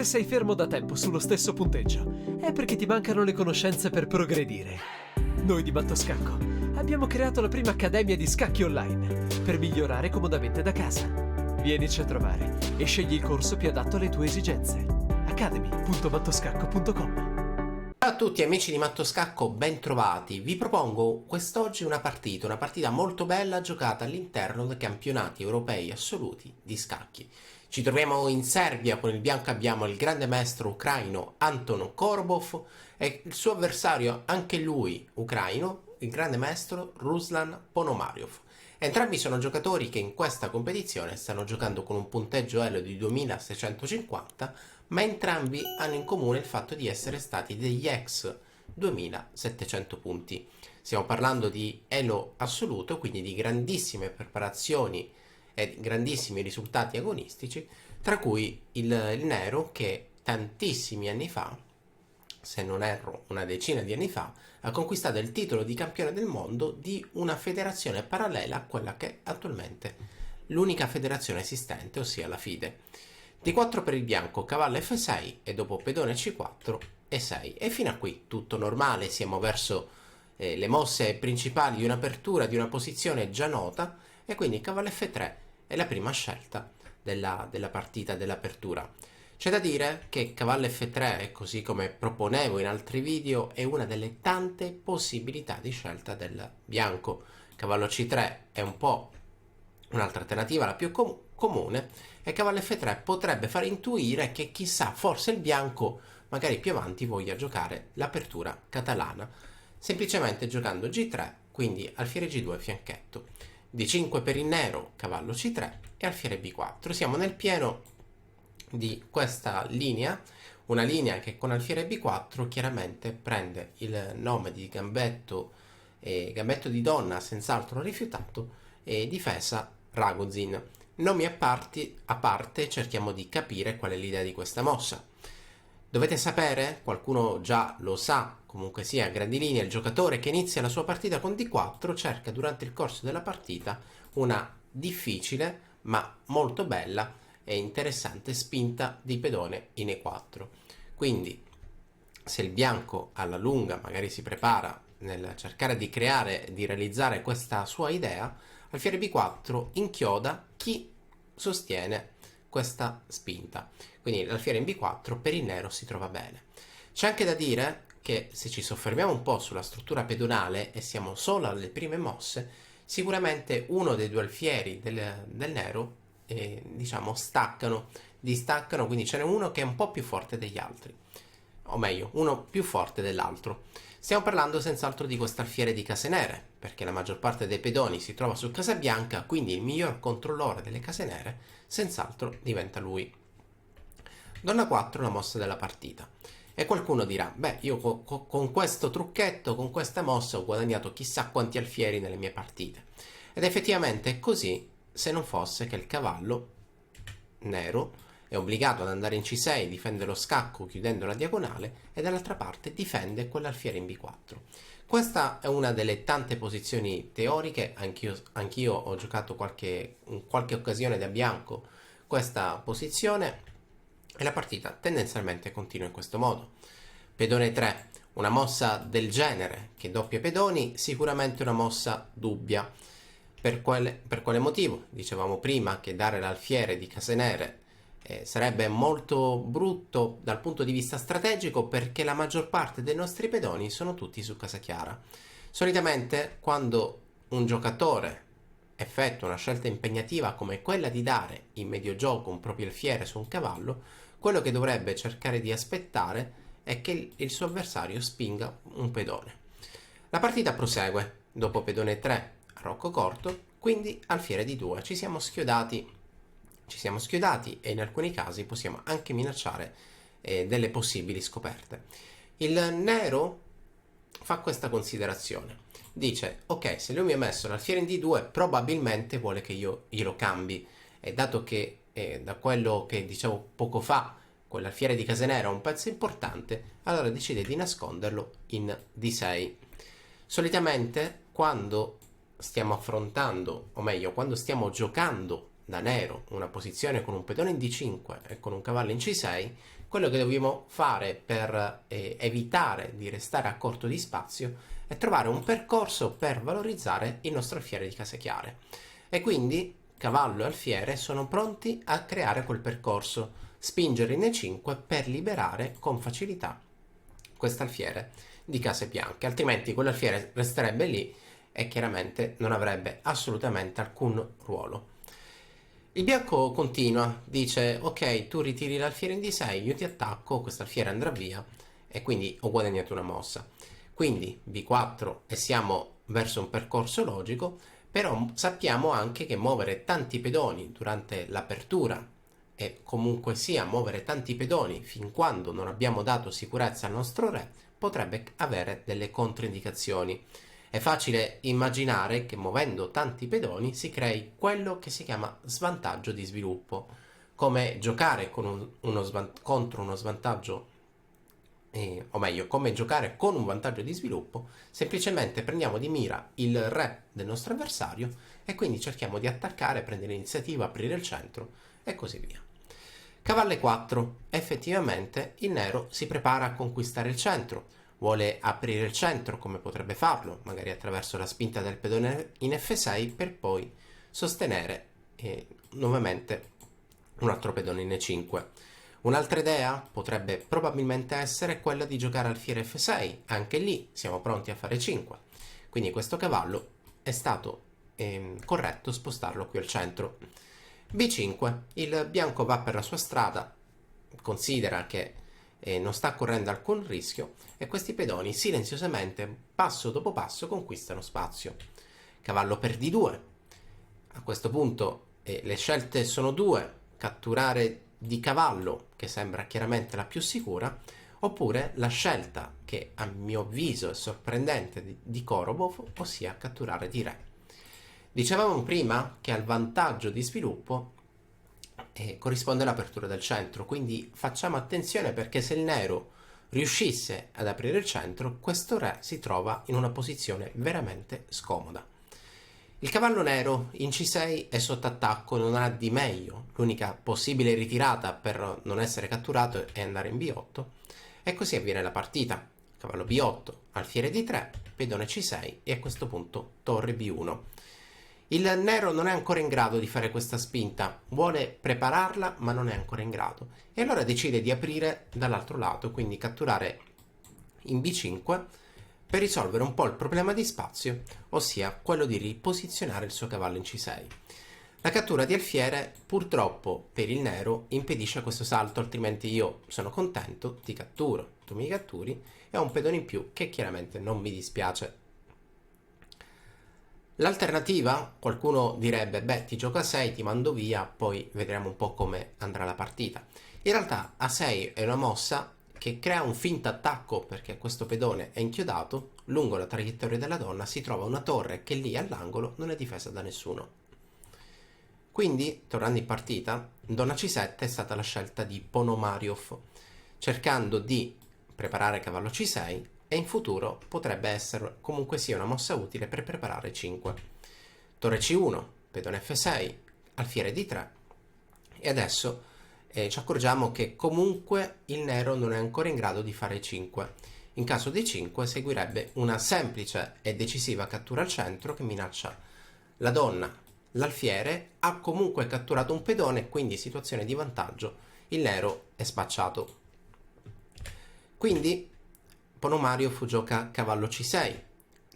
Se sei fermo da tempo sullo stesso punteggio, è perché ti mancano le conoscenze per progredire. Noi di Mattoscacco abbiamo creato la prima accademia di scacchi online per migliorare comodamente da casa. Vienici a trovare e scegli il corso più adatto alle tue esigenze. academy.mattoscacco.com. Ciao a tutti amici di Mattoscacco, ben trovati. Vi propongo quest'oggi una partita molto bella giocata all'interno dei campionati europei assoluti di scacchi. Ci troviamo in Serbia, con il bianco abbiamo il grande maestro ucraino Anton Korbov e il suo avversario, anche lui ucraino, il grande maestro Ruslan Ponomariov. Entrambi sono giocatori che in questa competizione stanno giocando con un punteggio Elo di 2650, ma entrambi hanno in comune il fatto di essere stati degli ex 2700 punti. Stiamo parlando di Elo assoluto, quindi di grandissime preparazioni e grandissimi risultati agonistici, tra cui il nero che tantissimi anni fa, se non erro una decina di anni fa, ha conquistato il titolo di campione del mondo di una federazione parallela a quella che è attualmente l'unica federazione esistente, ossia la FIDE. D4 per il bianco, cavallo F6 e dopo pedone C4 E6. E fino a qui tutto normale, siamo verso le mosse principali di un'apertura di una posizione già nota, e quindi cavallo F3 è la prima scelta della partita, dell'apertura. C'è da dire che cavallo F3, così come proponevo in altri video, è una delle tante possibilità di scelta del bianco. Cavallo C3 è un po' un'altra alternativa, la più comune, e cavallo F3 potrebbe far intuire che chissà, forse il bianco magari più avanti voglia giocare l'apertura catalana, semplicemente giocando G3, quindi alfiere G2 fianchetto. D5 per il nero, cavallo C3 e alfiere B4. Siamo nel pieno di questa linea, una linea che con alfiere B4 chiaramente prende il nome di gambetto di donna senz'altro rifiutato e difesa Ragozin. Nomi a parte cerchiamo di capire qual è l'idea di questa mossa. Dovete sapere, qualcuno già lo sa, comunque sia a grandi linee, il giocatore che inizia la sua partita con D4 cerca durante il corso della partita una difficile ma molto bella e interessante spinta di pedone in E4. Quindi se il bianco alla lunga magari si prepara nel cercare di realizzare questa sua idea, alfiere B4 inchioda chi sostiene questa spinta, quindi l'alfiere in B4 per il nero si trova bene. C'è anche da dire che se ci soffermiamo un po' sulla struttura pedonale e siamo solo alle prime mosse, sicuramente uno dei due alfieri del nero distaccano, quindi ce n'è uno che è un po' più forte degli altri, o meglio, uno più forte dell'altro. Stiamo parlando senz'altro di quest'alfiere di case nere, perché la maggior parte dei pedoni si trova su casa bianca, quindi il miglior controllore delle case nere senz'altro diventa lui. Donna 4, la mossa della partita. E qualcuno dirà, beh, io con questo trucchetto, con questa mossa ho guadagnato chissà quanti alfieri nelle mie partite. Ed effettivamente è così, se non fosse che il cavallo nero è obbligato ad andare in C6, difende lo scacco chiudendo la diagonale e dall'altra parte difende quell'alfiere in B4. Questa è una delle tante posizioni teoriche, anch'io ho giocato in qualche occasione da bianco questa posizione e la partita tendenzialmente continua in questo modo. Pedone 3, una mossa del genere che doppia pedoni, sicuramente una mossa dubbia. Per quale motivo? Dicevamo prima che dare l'alfiere di case nere sarebbe molto brutto dal punto di vista strategico, perché la maggior parte dei nostri pedoni sono tutti su casa chiara. Solitamente quando un giocatore effettua una scelta impegnativa come quella di dare in medio gioco un proprio alfiere su un cavallo, quello che dovrebbe cercare di aspettare è che il suo avversario spinga un pedone. La partita prosegue, dopo pedone 3 a rocco corto, quindi alfiere di 2, ci siamo schiodati e in alcuni casi possiamo anche minacciare delle possibili scoperte. Il nero fa questa considerazione, dice ok, se lui mi ha messo l'alfiere in D2 probabilmente vuole che io glielo cambi, e dato che da quello che dicevo poco fa quell'alfiere di case nere è un pezzo importante, allora decide di nasconderlo in D6. Solitamente quando stiamo affrontando, o meglio, quando stiamo giocando da nero una posizione con un pedone in D5 e con un cavallo in C6, quello che dobbiamo fare per evitare di restare a corto di spazio è trovare un percorso per valorizzare il nostro alfiere di case chiare. E quindi cavallo e alfiere sono pronti a creare quel percorso, spingere in E5 per liberare con facilità quest'alfiere di case bianche, altrimenti quell'alfiere resterebbe lì e chiaramente non avrebbe assolutamente alcun ruolo. Il bianco continua, dice ok, tu ritiri l'alfiere in D6, io ti attacco, quest'alfiere andrà via e quindi ho guadagnato una mossa. Quindi B4 e siamo verso un percorso logico, però sappiamo anche che muovere tanti pedoni durante l'apertura e comunque sia muovere tanti pedoni fin quando non abbiamo dato sicurezza al nostro re potrebbe avere delle controindicazioni. È facile immaginare che muovendo tanti pedoni si crei quello che si chiama svantaggio di sviluppo, come giocare con contro uno svantaggio, o meglio, come giocare con un vantaggio di sviluppo, semplicemente prendiamo di mira il re del nostro avversario e quindi cerchiamo di attaccare, prendere l'iniziativa, aprire il centro e così via. Cavallo E4, effettivamente il nero si prepara a conquistare il centro. Vuole aprire il centro come potrebbe farlo, magari attraverso la spinta del pedone in F6 per poi sostenere nuovamente un altro pedone in E5. Un'altra idea potrebbe probabilmente essere quella di giocare alfiere F6, anche lì siamo pronti a fare 5. Quindi questo cavallo è stato corretto spostarlo qui al centro. B5, il bianco va per la sua strada, considera che non sta correndo alcun rischio e questi pedoni silenziosamente, passo dopo passo, conquistano spazio. Cavallo per D2. A questo punto le scelte sono due: catturare di cavallo, che sembra chiaramente la più sicura, oppure la scelta che a mio avviso è sorprendente di Korobov, ossia catturare di re. Dicevamo prima che al vantaggio di sviluppo corrisponde l'apertura del centro, quindi facciamo attenzione perché se il nero riuscisse ad aprire il centro, questo re si trova in una posizione veramente scomoda. Il cavallo nero in C6 è sotto attacco, non ha di meglio, l'unica possibile ritirata per non essere catturato è andare in B8 e così avviene la partita. Cavallo B8, alfiere D3, pedone C6 e a questo punto torre B1. Il nero non è ancora in grado di fare questa spinta, vuole prepararla ma non è ancora in grado e allora decide di aprire dall'altro lato, quindi catturare in B5 per risolvere un po' il problema di spazio, ossia quello di riposizionare il suo cavallo in C6. La cattura di alfiere purtroppo per il nero impedisce questo salto, altrimenti io sono contento, ti catturo, tu mi catturi e ho un pedone in più che chiaramente non mi dispiace. L'alternativa, qualcuno direbbe, beh, ti gioco a 6, ti mando via, poi vedremo un po' come andrà la partita. In realtà A6 è una mossa che crea un finto attacco perché questo pedone è inchiodato, lungo la traiettoria della donna si trova una torre che lì all'angolo non è difesa da nessuno. Quindi, tornando in partita, donna C7 è stata la scelta di Ponomariov, cercando di preparare cavallo C6 e in futuro potrebbe essere comunque sia una mossa utile per preparare 5. Torre C1, pedone F6, alfiere D3 e adesso ci accorgiamo che comunque il nero non è ancora in grado di fare 5. In caso di 5 seguirebbe una semplice e decisiva cattura al centro che minaccia la donna. L'alfiere ha comunque catturato un pedone, quindi situazione di vantaggio, il nero è spacciato. Quindi Ponomariov gioca cavallo C6,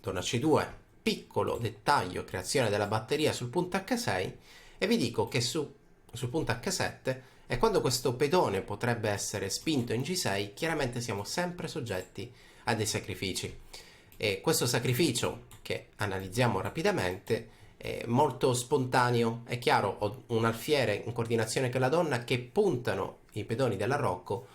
donna C2, piccolo dettaglio, creazione della batteria sul punto H6 e vi dico che sul punto H7 e quando questo pedone potrebbe essere spinto in G6, chiaramente siamo sempre soggetti a dei sacrifici. E questo sacrificio, che analizziamo rapidamente, è molto spontaneo. È chiaro, ho un alfiere in coordinazione con la donna che puntano i pedoni dell'arrocco,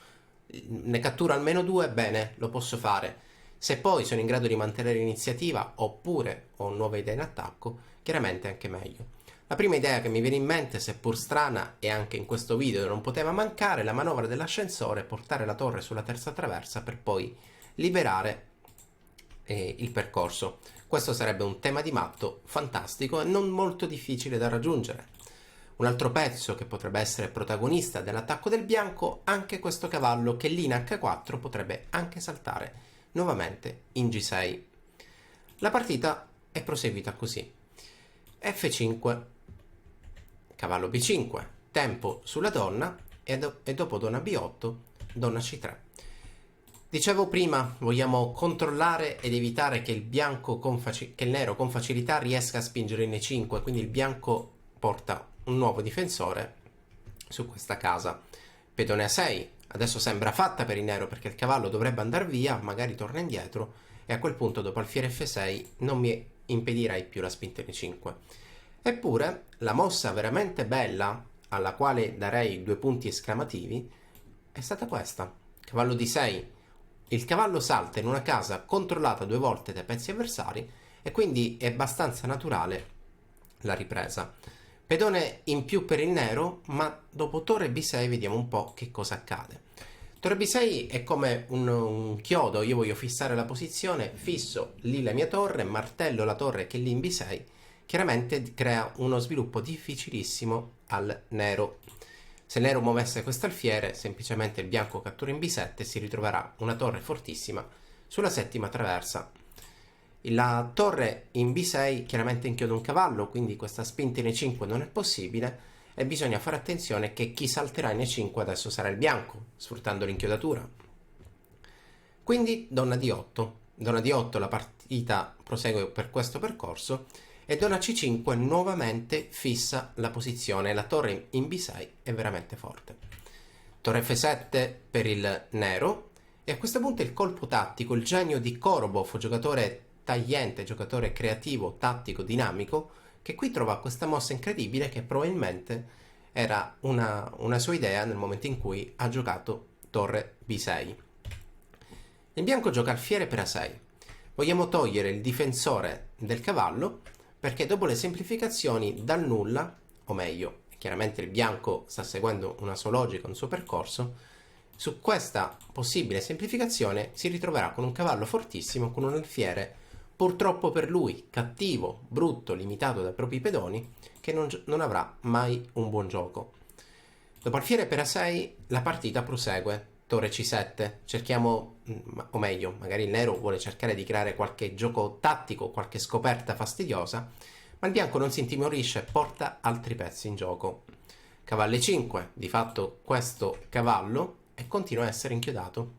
ne cattura almeno 2, bene, lo posso fare. Se poi sono in grado di mantenere l'iniziativa oppure ho nuove idee in attacco, chiaramente anche meglio. La prima idea che mi viene in mente, seppur strana e anche in questo video non poteva mancare, è la manovra dell'ascensore, portare la torre sulla terza traversa per poi liberare il percorso. Questo sarebbe un tema di matto fantastico e non molto difficile da raggiungere. Un altro pezzo che potrebbe essere protagonista dell'attacco del bianco, anche questo cavallo che lì in H4 potrebbe anche saltare nuovamente in G6. La partita è proseguita così. F5, cavallo B5, tempo sulla donna e dopo donna B8, donna C3. Dicevo prima, vogliamo controllare ed evitare che il nero con facilità riesca a spingere in E5, quindi il bianco porta un nuovo difensore su questa casa. Pedone A6, adesso sembra fatta per il nero perché il cavallo dovrebbe andare via, magari torna indietro e a quel punto dopo alfiere F6 non mi impedirai più la spinta in E5. Eppure la mossa veramente bella, alla quale darei 2 punti esclamativi, è stata questa. Cavallo D6. Il cavallo salta in una casa controllata 2 volte dai pezzi avversari e quindi è abbastanza naturale la ripresa. Pedone in più per il nero, ma dopo torre B6 vediamo un po' che cosa accade. Torre B6 è come un chiodo, io voglio fissare la posizione, fisso lì la mia torre, martello la torre che è lì in B6, chiaramente crea uno sviluppo difficilissimo al nero. Se il nero muovesse questo alfiere, semplicemente il bianco cattura in B7 e si ritroverà una torre fortissima sulla settima traversa. La torre in B6 chiaramente inchioda un cavallo, quindi questa spinta in E5 non è possibile e bisogna fare attenzione che chi salterà in E5 adesso sarà il bianco, sfruttando l'inchiodatura. Quindi donna D8. Donna D8 la partita prosegue per questo percorso e donna C5 nuovamente fissa la posizione. La torre in B6 è veramente forte. Torre F7 per il nero e a questo punto il colpo tattico, il genio di Korobov, giocatore tagliente, giocatore creativo, tattico, dinamico, che qui trova questa mossa incredibile che probabilmente era una sua idea nel momento in cui ha giocato torre B6. Il bianco gioca alfiere per A6. Vogliamo togliere il difensore del cavallo perché dopo le semplificazioni dal nulla, o meglio, chiaramente il bianco sta seguendo una sua logica, un suo percorso, su questa possibile semplificazione si ritroverà con un cavallo fortissimo, con un alfiere purtroppo per lui cattivo, brutto, limitato dai propri pedoni, che non avrà mai un buon gioco. Dopo alfiere per A6 la partita prosegue. Torre C7, cerchiamo, o meglio, magari il nero vuole cercare di creare qualche gioco tattico, qualche scoperta fastidiosa, ma il bianco non si intimorisce e porta altri pezzi in gioco. Cavallo E5, di fatto questo cavallo, e continua a essere inchiodato.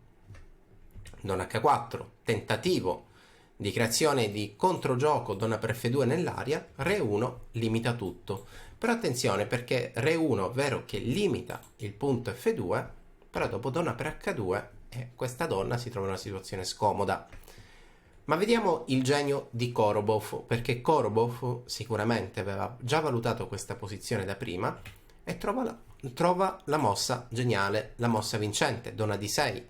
Donna H4, tentativo di creazione di controgioco, donna per F2 nell'aria, Re 1 limita tutto. Però attenzione perché Re 1 è vero che limita il punto F2, però dopo donna per H2 questa donna si trova in una situazione scomoda. Ma vediamo il genio di Korobov, perché Korobov sicuramente aveva già valutato questa posizione da prima e trova la mossa geniale, la mossa vincente, donna D6.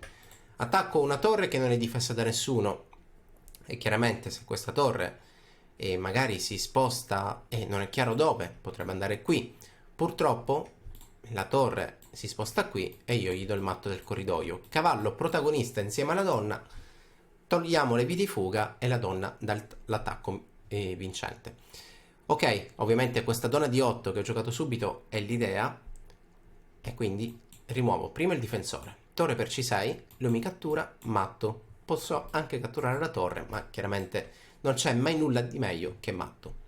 Attacco una torre che non è difesa da nessuno e chiaramente se questa torre magari si sposta e non è chiaro dove, potrebbe andare qui. Purtroppo la torre si sposta qui e io gli do il matto del corridoio. Cavallo protagonista insieme alla donna, togliamo le vie di fuga e la donna dall'attacco vincente. Ok, ovviamente questa donna di 8 che ho giocato subito è l'idea e quindi rimuovo prima il difensore. Torre per C6, lui mi cattura, matto. Posso anche catturare la torre, ma chiaramente non c'è mai nulla di meglio che matto.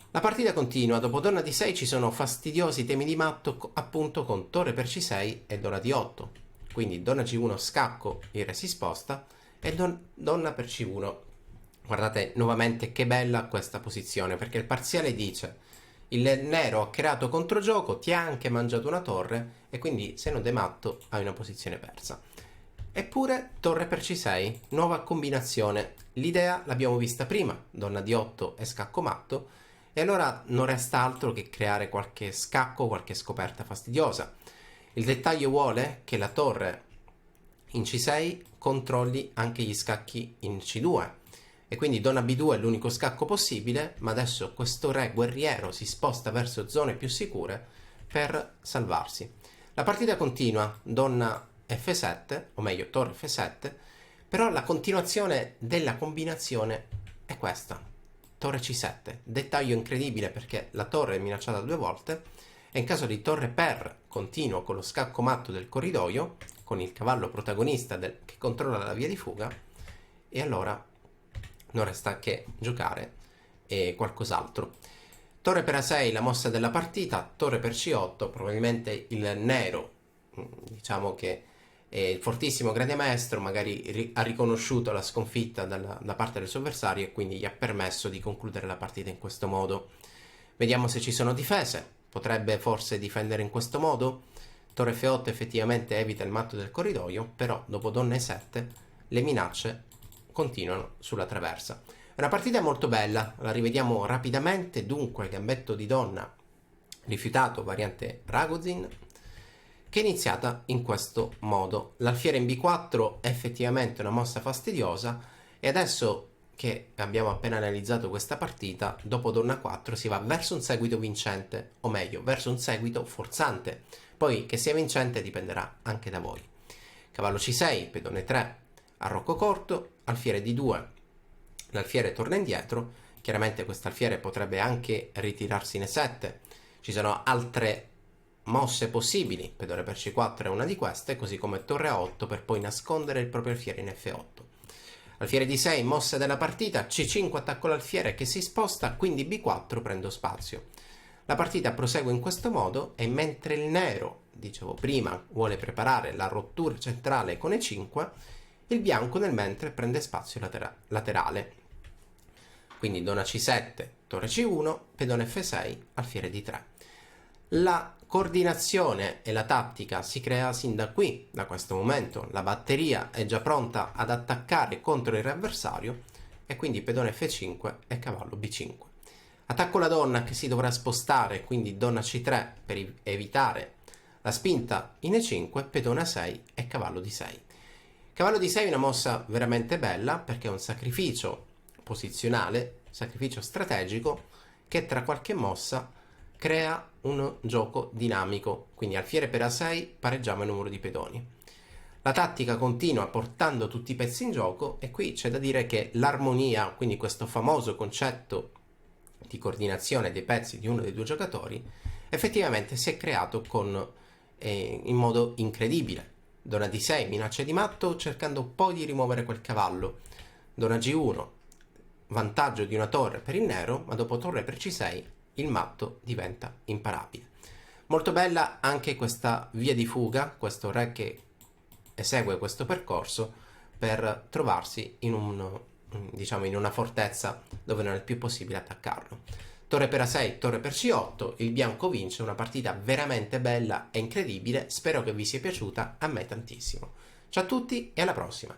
La partita continua, dopo donna D6 ci sono fastidiosi temi di matto appunto con torre per C6 e donna D8. Quindi donna G1 scacco, il re si sposta e donna per C1. Guardate nuovamente che bella questa posizione perché il parziale dice il nero ha creato controgioco, ti ha anche mangiato una torre e quindi se non dai matto hai una posizione persa. Eppure torre per C6, nuova combinazione. L'idea l'abbiamo vista prima, donna D8 e scacco matto, e allora non resta altro che creare qualche scacco, qualche scoperta fastidiosa. Il dettaglio vuole che la torre in C6 controlli anche gli scacchi in C2 e quindi donna B2 è l'unico scacco possibile, ma adesso questo re guerriero si sposta verso zone più sicure per salvarsi. La partita continua, donna F7, o meglio torre F7, però la continuazione della combinazione è questa. torre C7, dettaglio incredibile perché la torre è minacciata 2 volte, e in caso di torre per continuo con lo scacco matto del corridoio, con il cavallo protagonista che controlla la via di fuga, e allora non resta che giocare qualcos'altro. Torre per A6, la mossa della partita, torre per C8, probabilmente il nero, diciamo che è il fortissimo grande maestro, magari ha riconosciuto la sconfitta da parte del suo avversario e quindi gli ha permesso di concludere la partita in questo modo. Vediamo se ci sono difese, potrebbe forse difendere in questo modo. Torre F8 effettivamente evita il matto del corridoio, però dopo donna E7 le minacce continuano sulla traversa. È una partita molto bella, la rivediamo rapidamente. Dunque, gambetto di donna rifiutato, variante Ragozin, che è iniziata in questo modo. L'alfiere in B4 è effettivamente una mossa fastidiosa, e adesso che abbiamo appena analizzato questa partita, dopo donna 4 si va verso un seguito vincente, o meglio, verso un seguito forzante. Poi che sia vincente dipenderà anche da voi. Cavallo C6, pedone 3, arrocco corto, alfiere D2, l'alfiere torna indietro. Chiaramente quest'alfiere potrebbe anche ritirarsi in E7. Ci sono altre mosse possibili, pedone per C4 è una di queste, così come torre A8 per poi nascondere il proprio alfiere in F8. Alfiere D6, mossa della partita, C5 attacco l'alfiere che si sposta, quindi B4 prendo spazio. La partita prosegue in questo modo, e mentre il nero, dicevo prima, vuole preparare la rottura centrale con E5, il bianco nel mentre prende spazio laterale. Quindi donna C7, torre C1, pedone F6, alfiere D3. La coordinazione e la tattica si crea sin da qui, da questo momento. La batteria è già pronta ad attaccare contro il avversario, e quindi pedone F5 e cavallo B5. Attacco la donna che si dovrà spostare, quindi donna C3 per evitare la spinta in E5, pedone A6 e cavallo D6. Cavallo D6 è una mossa veramente bella perché è un sacrificio posizionale, sacrificio strategico, che tra qualche mossa crea un gioco dinamico. Quindi alfiere per A6, pareggiamo il numero di pedoni. La tattica continua portando tutti i pezzi in gioco, e qui c'è da dire che l'armonia, quindi questo famoso concetto di coordinazione dei pezzi di uno dei due giocatori, effettivamente si è creato in modo incredibile. Donna D6, minaccia di matto, cercando poi di rimuovere quel cavallo. Donna G1, vantaggio di una torre per il nero, ma dopo torre per C6 il matto diventa imparabile. Molto bella anche questa via di fuga, questo re che esegue questo percorso per trovarsi in una fortezza dove non è più possibile attaccarlo. Torre per A6, torre per C8, il bianco vince, una partita veramente bella e incredibile. Spero che vi sia piaciuta, a me tantissimo. Ciao a tutti e alla prossima!